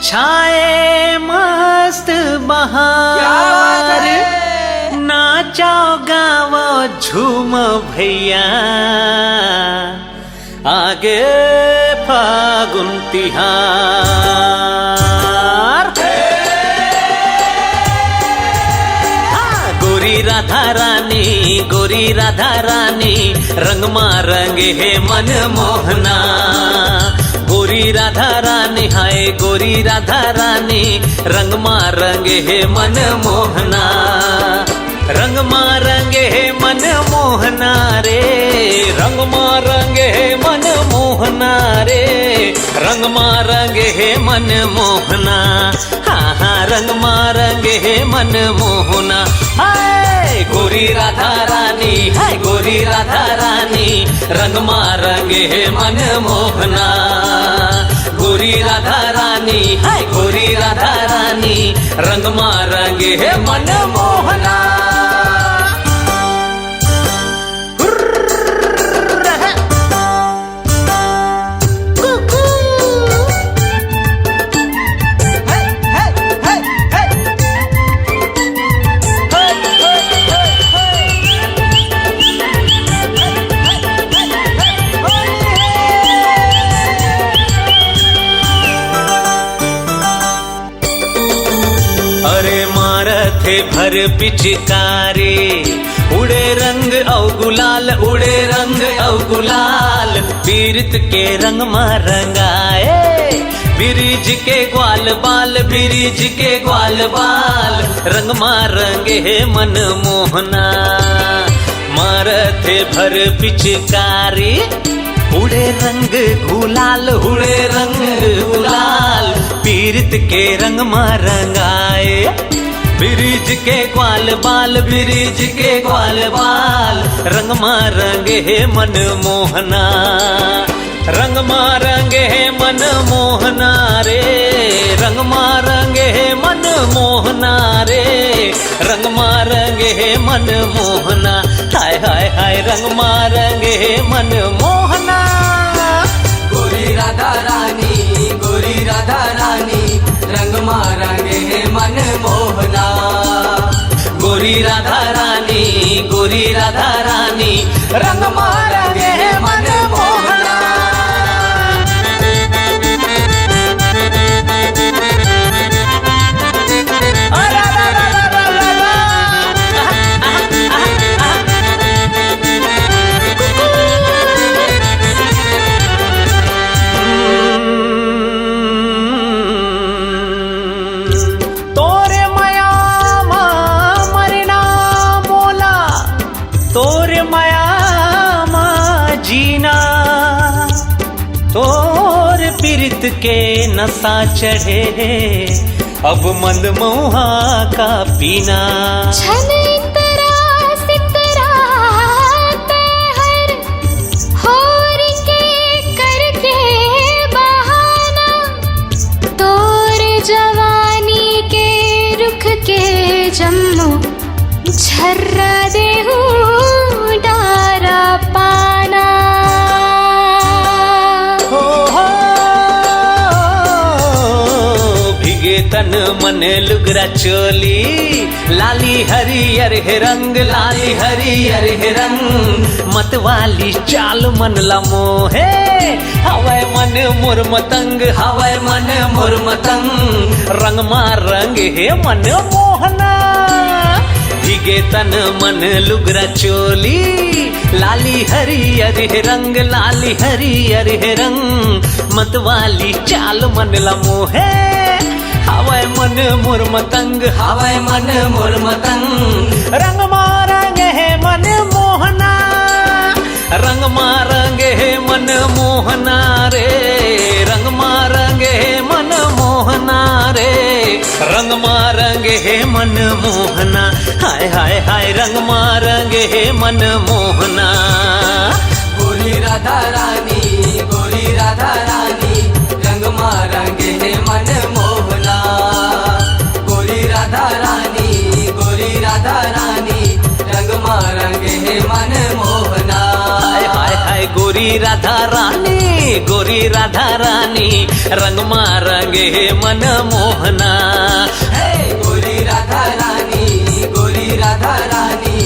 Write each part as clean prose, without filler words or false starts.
छाए मस्त बहार, नाचो गावो झूम भैया, आगे फागुन तिहार। गोरी राधा रानी, गोरी राधा रानी, रंग मा रंगे है मन मोहना। गोरी राधा रानी, हाय गोरी राधा रानी, रंग मा रंगे है मन मोहना। रंग मा रंगे है मन मोहना रे, रंग मा रंगे है मन मोहना रे, रंग मा रंगे है मन मोहना। हाँ हाँ रंग मा रंगे है मन मोहना। हाय गोरी राधा रानी, हाय गोरी राधा रानी, रंग मा रंगे है मन मोहना। गोरी राधा रानी, हाय गोरी राधा रानी, रंग मा रंगे है मन मोहना। अरे मारथे भर पिचकारी, उड़े रंग औ गुलाल, उड़े रंग औ गुलाल, पीरत के रंग मा रंगाए। बिरिज के ग्वाल बाल, बिरिज के ग्वाल बाल, रंग मा रंगे है मन मोहना। मारथे भर पिचकारी, उड़े रंग गुलाल, उड़े रंग गुलाल, पीरत के रंग मा रंगाए। बिरिज के ग्वाल बाल, बिरिज के ग्वाल बाल, रंग मा रंगे है मन मोहना। रंग मा रंगे है मन मोहना रे, रंग मा रंगे है मन मोहना रे, रंग मा रंगे है मन मोहना। हाय हाय हाय रंग मा रंगे है मन मोहना। गोरी राधा रानी, गोरी राधा रानी, रंग मा रंगे है मन मोहना। गोरी राधा रानी, गोरी राधा रानी, रंग मा रंगे है मन मोहना। तोरे माया मा जीना, तोर पीरित के नशा चढ़े, अब मंद मोहा का पीना। छन इतरा सितरा हर होर के करके बहाना, तोर जवानी के रुख के जम्मू झर्रा देहू डारा पाना। हो भिगे तन मन लुगरा चोली, लाली हरियर है रंग, लाली हरियर है रंग, मतवाली चाल मन लमोहे। हवै मन मोर मतंग, हवै मन मोर मतंग, रंग मा रंग है मन मोहना। भिगे तन मन लुगरा चोली, लाली हरियर है रंग, लाली हरियर है रंग, मतवाली चाल मन लमोहे। हवै मन मोर मतंग, हवै मन मोर मतंग, रंग मा रंगे है मन मोहना। रंग मा रंगे है मन मोहना रे, रंग मा रंगे है मन मोहना रे, रंग मा रंगे है मन मोहना। हाय हाय हाय रंग मा रंगे है मन मोहना। गोरी राधा रानी, गोरी राधा रानी, रंग मा रंगे है मन मोहना। गोरी राधा रानी, गोरी राधा रानी, रंग मा रंगे है मन मोहना। हाय हाय हाय गोरी राधा रानी, गोरी राधा रानी, रंग मारंगे मन मोहना। हे गोरी राधा रानी, गोरी राधा रानी,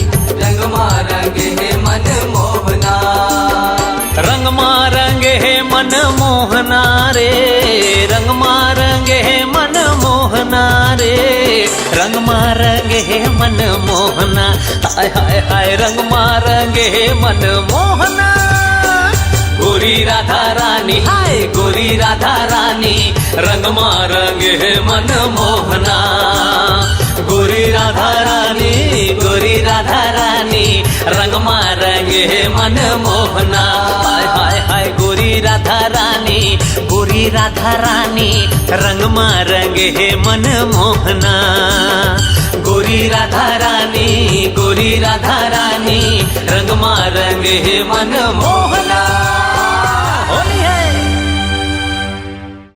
रंग मारंगे मन मोहना। रंग मारंगे मन मोहना रे, रंग मारंगे मन मोहना रे, रंग मारंगे मन मोहना। हाय हाय हाय रंग मारंगे मन मोहना। गोरी राधा रानी, हाय गोरी राधा रानी, रंग मारंगे मन मोहना। गोरी राधा रानी, गोरी राधा रानी, रंग मारंगे मन मोहना। हाय हाय हाय गोरी राधा रानी, गोरी राधा रानी, रंग मारंगे मन मोहना। गोरी राधा रानी, गोरी राधा रानी, रंग मारंगे मन मोहना।